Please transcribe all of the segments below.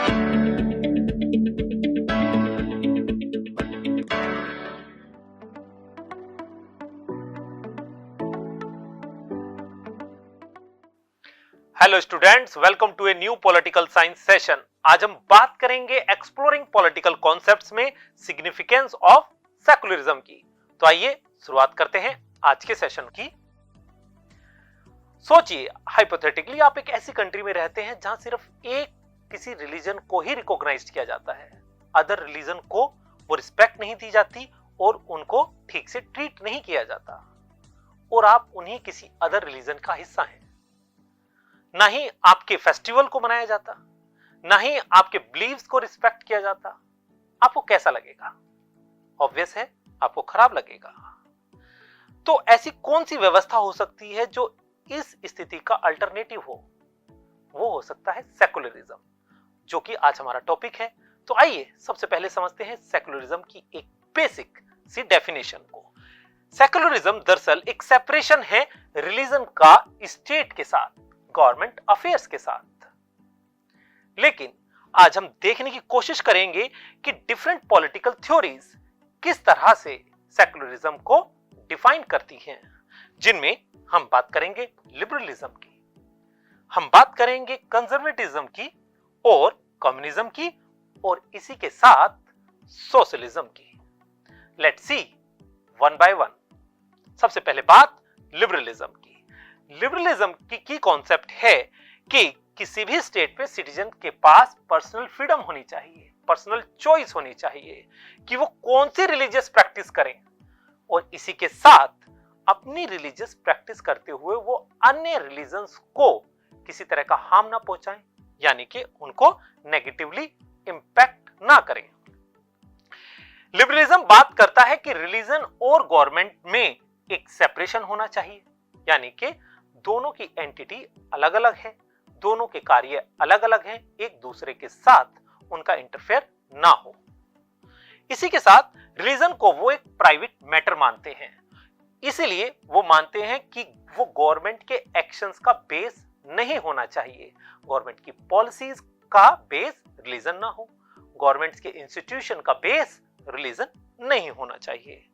Hello students, welcome to a new political science session. आज हम बात करेंगे एक्सप्लोरिंग पॉलिटिकल कॉन्सेप्ट्स में सिग्निफिकेंस ऑफ सेकुलरिज्म की। तो आइए शुरुआत करते हैं आज के सेशन की। सोचिए, हाइपोथेटिकली आप एक ऐसी कंट्री में रहते हैं जहां सिर्फ एक किसी रिलीजन को ही रिकॉग्नाइज किया जाता है, अदर रिलीजन को वो रिस्पेक्ट नहीं दी जाती और उनको ठीक से ट्रीट नहीं किया जाता, और आप उन्हीं किसी अदर रिलीजन का हिस्सा हैं। ना ही आपके फेस्टिवल को मनाया जाता, ना ही आपके बिलीव्स को रिस्पेक्ट किया जाता। आपको कैसा लगेगा? ऑब्वियस है, आपको खराब लगेगा। तो ऐसी कौन सी व्यवस्था हो सकती है जो इस स्थिति का अल्टरनेटिव हो? वो हो सकता है सेकुलरिज्म, जो कि आज हमारा टॉपिक है। तो आइए सबसे पहले समझते हैं सेकुलरिज्म की एक बेसिक सी डेफिनेशन को। सेकुलरिज्म दरअसल एक सेपरेशन है रिलीजन का स्टेट के साथ, गवर्नमेंट अफेयर्स के साथ। लेकिन आज हम देखने की कोशिश करेंगे कि डिफरेंट पॉलिटिकल थ्योरीज किस तरह से सेकुलरिज्म को डिफाइन करती हैं, जिनमें हम बात करेंगे लिबरलिज्म की, हम बात करेंगे कंजर्वेटिज्म की और कम्युनिज्म की, और इसी के साथ सोशलिज्म की। Let's see one by one. सबसे पहले बात लिबरलिज्म की। लिबरलिज्म की कॉन्सेप्ट है कि किसी भी स्टेट पे सिटीजन के पास पर्सनल फ्रीडम होनी चाहिए, पर्सनल चॉइस होनी चाहिए कि वो कौन सी रिलीजियस प्रैक्टिस करें, और इसी के साथ अपनी रिलीजियस प्रैक्टिस करते हुए वो अन्य रिलीजन्स को किसी तरह का हार्म ना पहुंचाएं, यानी कि उनको नेगेटिवली इंपैक्ट ना करें। लिबरलिज्म बात करता है कि रिलीजन और गवर्नमेंट में एक सेपरेशन होना चाहिए, यानी कि दोनों की एंटिटी अलग अलग है, दोनों के कार्य अलग अलग हैं, एक दूसरे के साथ उनका इंटरफेयर ना हो। इसी के साथ रिलीजन को वो एक प्राइवेट मैटर मानते हैं, इसीलिए वो मानते हैं कि वो गवर्नमेंट के एक्शंस का बेस नहीं होना चाहिए, गवर्नमेंट की पॉलिसीज का बेस रिलीजन ना हो, गवर्नमेंट के इंस्टीट्यूशन का बेस रिलीजन नहीं होना चाहिए।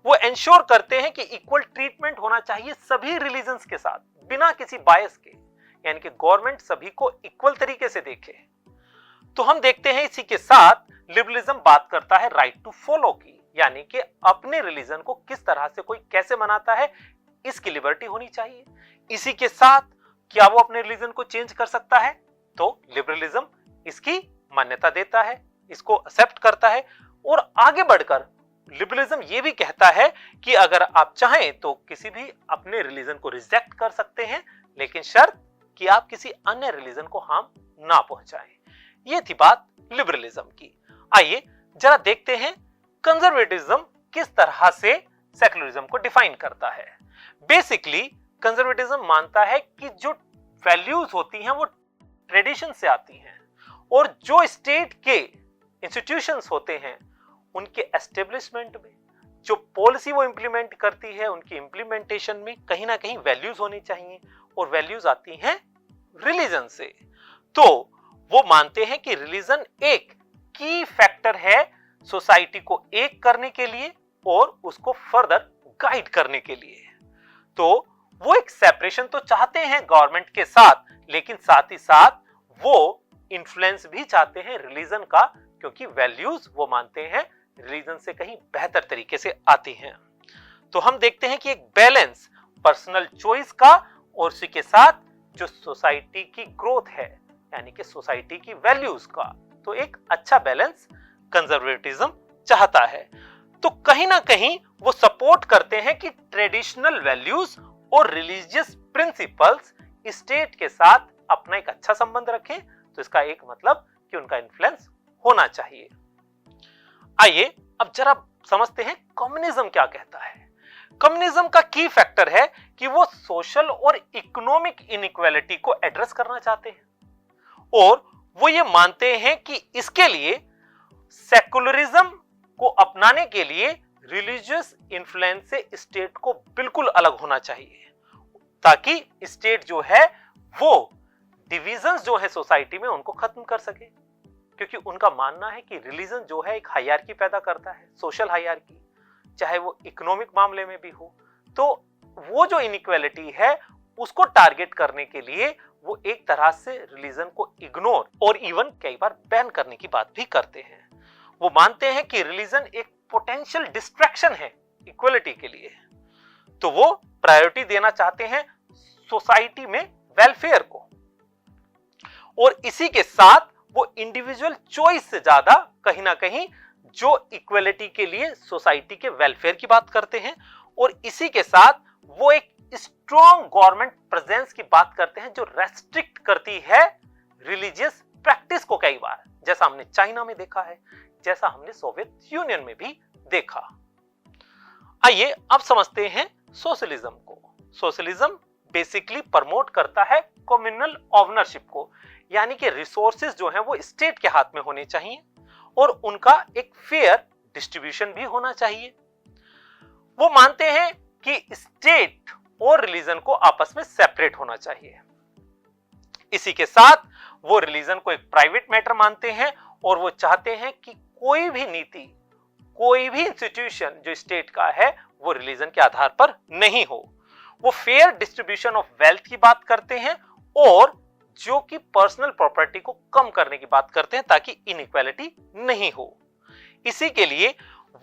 वो एंश्योर करते हैं कि इक्वल ट्रीटमेंट होना चाहिए सभी रिलीजन्स के साथ, बिना किसी बायस के, यानी कि गवर्नमेंट सभी को इक्वल तरीके से देखे। तो हम देखते हैं इसी के साथ लिबरलिज्म बात करता है राइट टू फॉलो की, यानी कि अपने रिलीजन को किस तरह से कोई कैसे मनाता है, इसकी लिबर्टी होनी चाहिए। इसी के साथ क्या वो अपने रिलीजन को चेंज कर सकता है? तो लिबरलिज्म इसकी मान्यता देता है, इसको एक्सेप्ट करता है, और आगे बढ़कर लिबरलिज्म ये भी कहता है कि अगर आप चाहें तो किसी भी अपने रिलीजन को रिजेक्ट कर सकते हैं, लेकिन शर्त कि आप किसी अन्य रिलीजन को हार्म ना पहुंचाएं। ये थी बात लिबरलिज्म की। आइए जरा देखते हैं कंजर्वेटिज्म किस तरह से सेकुलरिज्म को डिफाइन करता है। बेसिकली कंजर्वेटिज्म मानता है कि जो वैल्यूज होती हैं वो ट्रेडिशन से आती हैं, और जो स्टेट के इंस्टीट्यूशंस होते हैं उनके एस्टेब्लिशमेंट में जो पॉलिसी वो इंप्लीमेंट करती है, उनकी इंप्लीमेंटेशन में कहीं ना कहीं वैल्यूज होनी चाहिए, और वैल्यूज आती हैं रिलीजन से। तो वो मानते हैं कि रिलीजन एक की फैक्टर है सोसाइटी को एक करने के लिए और उसको फर्दर गाइड करने के लिए। तो वो एक सेपरेशन तो चाहते हैं गवर्नमेंट के साथ, लेकिन साथ ही साथ वो इन्फ्लुएंस भी चाहते हैं रिलीजन का, क्योंकि वैल्यूज वो मानते हैं रिलीजन से कहीं बेहतर तरीके से आती हैं। तो हम देखते हैं कि एक बैलेंस पर्सनल चॉइस का और उसी के साथ जो सोसाइटी की ग्रोथ है, यानी कि सोसाइटी की वैल्यूज का, तो एक अच्छा बैलेंस कंजर्वेटिज्म चाहता है। तो कहीं ना कहीं वो सपोर्ट करते हैं कि ट्रेडिशनल वैल्यूज और रिलीजियस प्रिंसिपल्स स्टेट के साथ अपना एक अच्छा संबंध रखें। तो इसका एक मतलब कि उनका इन्फ्लुएंस होना चाहिए। आइए अब जरा समझते हैं कम्युनिज्म क्या कहता है। कम्युनिज्म का की फैक्टर है कि वो सोशल और इकोनॉमिक इनइक्वालिटी को एड्रेस करना चाहते हैं, और वो ये मानते हैं कि इसके लिए सेकुलरिज्म को अपनाने के लिए रिलीजियस इन्फ्लुएंस से स्टेट को बिल्कुल अलग होना चाहिए, ताकि स्टेट जो है वो डिविजन्स जो है सोसाइटी में उनको खत्म कर सके। क्योंकि उनका मानना है कि रिलीजन जो है एक हायरार्की पैदा करता है, सोशल हायरार्की, चाहे वो इकोनॉमिक मामले में भी हो। तो वो जो इनइक्वालिटी है उसको टारगेट करने के लिए वो एक तरह से रिलीजन को इग्नोर और इवन कई बार बैन करने की बात भी करते हैं। वो मानते हैं कि रिलीजन एक पोटेंशियल डिस्ट्रैक्शन है इक्वलिटी के लिए, तो वो प्रायोरिटी देना चाहते हैं सोसाइटी में वेलफेयर को, और इसी के साथ वो इंडिविजुअल चॉइस से ज्यादा कहीं ना कहीं जो इक्वलिटी के लिए सोसाइटी के वेलफेयर की बात करते हैं, और इसी के साथ वो एक स्ट्रॉन्ग गवर्नमेंट प्रेजेंस की बात करते हैं जो रेस्ट्रिक्ट करती है रिलीजियस प्रैक्टिस को कई बार, जैसा हमने चाइना में देखा है, जैसा हमने सोवियत यूनियन में भी देखा। आइए अब समझते हैं सोशलिज्म को। सोशलिज्म बेसिकली प्रमोट करता है कम्युनल ओनरशिप को, यानी कि रिसोर्सेज जो हैं वो स्टेट के हाथ में होने चाहिए और उनका एक फेयर डिस्ट्रीब्यूशन भी होना चाहिए। वो मानते हैं कि स्टेट और रिलीजन को आपस में सेपरेट होना चाहिए। इसी के साथ वो रिलीजन को एक प्राइवेट मैटर मानते हैं और वो चाहते हैं कि कोई भी नीति, कोई भी इंस्टीट्यूशन जो स्टेट का है वो रिलीजन के आधार पर नहीं हो। वो फेयर डिस्ट्रीब्यूशन ऑफ वेल्थ की बात करते हैं और जो कि पर्सनल प्रॉपर्टी को कम करने की बात करते हैं ताकि इनइक्वालिटी नहीं हो। इसी के लिए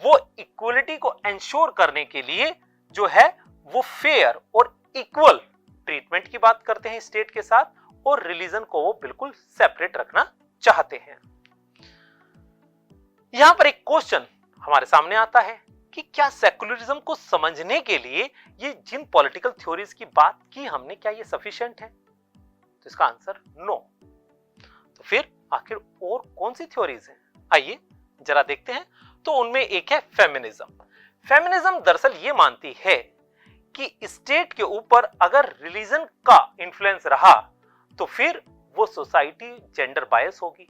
वो इक्वलिटी को एंश्योर करने के लिए जो है वो फेयर और इक्वल ट्रीटमेंट की बात करते हैं स्टेट के साथ, और रिलीजन को वो बिल्कुल सेपरेट रखना चाहते हैं। यहां पर एक क्वेश्चन हमारे सामने आता है कि क्या सेकुलरिज्म को समझने के लिए ये जिन पॉलिटिकल थ्योरीज की बात की हमने, क्या ये सफिशिएंट है? तो इसका आंसर नो। तो फिर आखिर और कौन सी थ्योरीज हैं? आइए जरा देखते हैं। तो उनमें एक है फेमिनिज्म। फेमिनिज्म दरअसल ये मानती है कि स्टेट के ऊपर अगर रिलीजन का इन्फ्लुएंस रहा तो फिर वो सोसाइटी जेंडर बायस होगी,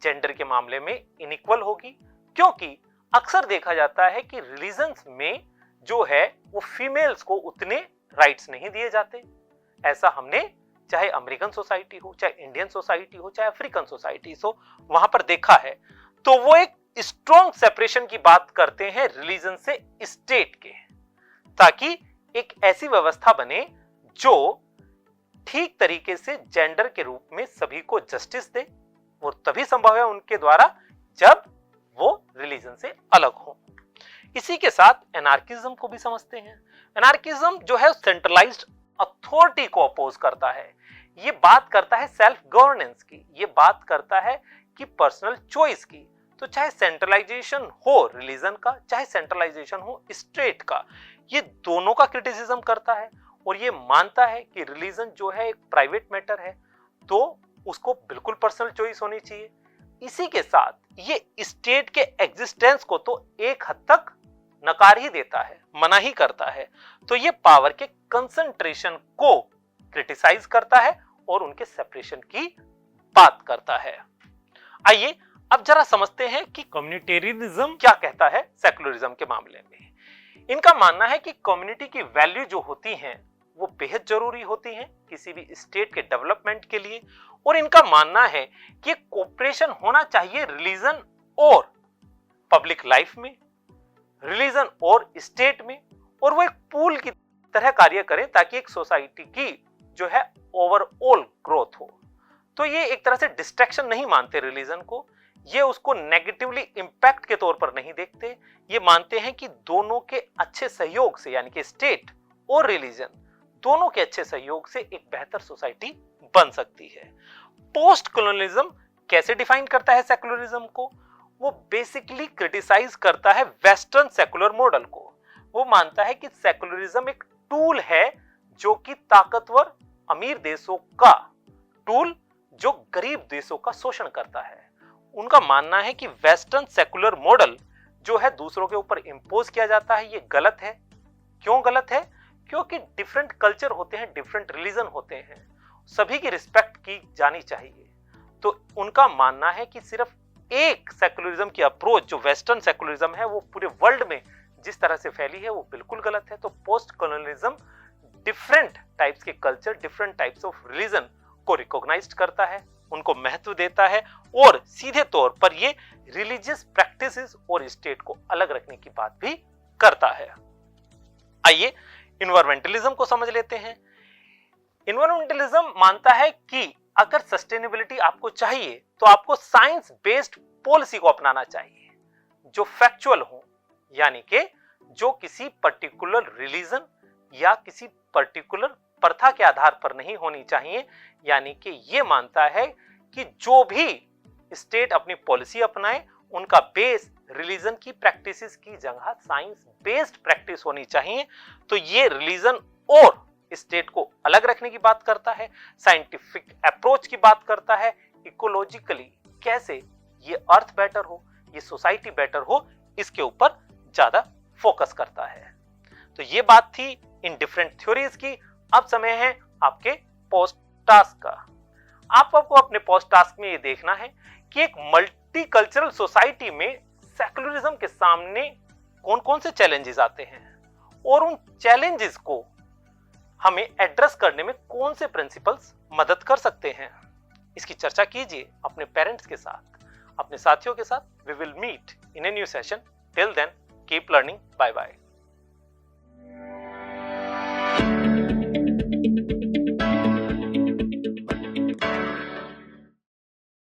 जेंडर के मामले में इनइक्वल होगी, क्योंकि अक्सर देखा जाता है कि रिलीजन्स में जो है वो फीमेल्स को उतने राइट्स नहीं दिए जाते। ऐसा हमने चाहे अमेरिकन सोसाइटी हो, चाहे इंडियन सोसाइटी हो, चाहे अफ्रीकन सोसाइटी हो, वहां पर देखा है। तो वो एक स्ट्रॉन्ग सेपरेशन की बात करते हैं रिलीजन से स्टेट के, ताकि एक ऐसी व्यवस्था बने जो ठीक तरीके से जेंडर के रूप में सभी को जस्टिस दे, और तभी संभव है उनके द्वारा जब वो रिलीजन से अलग हो। इसी के साथ एनार्किज्म को भी समझते हैं। एनार्किज्म जो है सेंट्रलाइज्ड अथॉरिटी को अपोज करता है। ये बात करता है सेल्फ गवर्नेंस की, ये बात करता है कि पर्सनल चॉइस की। तो चाहे सेंट्रलाइजेशन हो रिलीजन का, चाहे सेंट्रलाइजेशन हो स्टेट का, ये दोनों का क्रिटिसिज्म करता है, और ये मानता है कि रिलीजन जो है एक प्राइवेट मैटर है, तो उसको बिल्कुल पर्सनल चॉइस होनी चाहिए। इसी के साथ ये स्टेट के एग्जिस्टेंस को तो एक हद तक नकार ही देता है, मना ही करता है। तो ये पावर के कंसंट्रेशन को क्रिटिसाइज करता है और उनके सेपरेशन की बात करता है। आइए अब जरा समझते हैं कि कम्युनिटेरियनिज्म क्या कहता है सेकुलरिज्म के मामले में। इनका मानना है कि कम्युनिटी की वैल्यू जो होती हैं वो बेहद जरूरी होती हैं किसी भी स्टेट के डेवलपमेंट के लिए, और इनका मानना है कि कोऑपरेशन होना चाहिए रिलीजन और पब्लिक लाइफ में, रिलीजन और स्टेट में, और वो एक पूल की तरह कार्य करें ताकि एक सोसाइटी की जो है ओवरऑल ग्रोथ हो। तो ये एक तरह से डिस्ट्रैक्शन नहीं मानते रिलीजन को, ये उसको नेगेटिवली इंपैक्ट के तौर पर नहीं देखते। ये मानते हैं कि दोनों के अच्छे सहयोग से, यानी कि स्टेट और रिलीजन दोनों के अच्छे सहयोग से एक बेहतर सोसाइटी बन सकती है। पोस्ट कॉलोनियलिज्म कैसे डिफाइन करता है सेकुलरिज्म को? वो बेसिकली क्रिटिसाइज करता है वेस्टर्न सेकुलर मॉडल को। वो मानता है कि सेकुलरिज्म एक टूल है जो कि ताकतवर अमीर देशों का टूल जो गरीब देशों का शोषण करता है। उनका मानना है कि वेस्टर्न सेकुलर मॉडल जो है दूसरों के ऊपर इंपोज किया जाता है, ये गलत है। क्यों गलत है? क्योंकि डिफरेंट कल्चर होते हैं, डिफरेंट रिलीजन होते हैं, सभी की रिस्पेक्ट की जानी चाहिए। तो उनका मानना है कि सिर्फ एक सेकुलरिज्म की अप्रोच जो वेस्टर्न सेकुलरिज्म है वो पूरे वर्ल्ड में जिस तरह से फैली है वो बिल्कुल गलत है। तो पोस्ट कॉलोनियलिज्म डिफरेंट टाइप्स के culture, different types of religion को रिकॉग्नाइज करता है उनको महत्व देता है और सीधे तौर पर ये रिलीजियस प्रैक्टिसेस और स्टेट को अलग रखने की बात भी करता है। आइए इन्वायरमेंटलिज्म को समझ लेते हैं। इन्वायरमेंटलिज्म मानता है कि अगर सस्टेनेबिलिटी आपको चाहिए तो आपको साइंस बेस्ड पॉलिसी को अपनाना चाहिए जो फैक्चुअल हो, यानी कि जो किसी पर्टिकुलर रिलीजन या किसी पर्टिकुलर प्रथा के आधार पर नहीं होनी चाहिए। यानी कि ये मानता है कि जो भी स्टेट अपनी पॉलिसी अपनाए उनका बेस रिलीजन की प्रैक्टिसेस की जगह साइंस बेस्ड प्रैक्टिस होनी चाहिए। तो ये रिलीजन और स्टेट को अलग रखने की बात करता है, साइंटिफिक अप्रोच की बात करता है, इकोलॉजिकली कैसे ये अर्थ बेटर हो, ये सोसाइटी बेटर हो, इसके ऊपर ज्यादा फोकस करता है। तो ये बात थी इन डिफरेंट थ्योरीज की। अब समय है आपके पोस्ट टास्क का। आपको अपने पोस्ट टास्क में ये देखना है कि एक मल्टीकल्चरल सोसाइटी में सेकुलरिज्म के सामने कौन कौन से चैलेंजेस आते हैं और उन चैलेंजेस को हमें एड्रेस करने में कौन से प्रिंसिपल्स मदद कर सकते हैं। इसकी चर्चा कीजिए अपने पेरेंट्स के साथ, अपने साथियों के साथ। We will meet in a new session. Till then keep learning. Bye bye.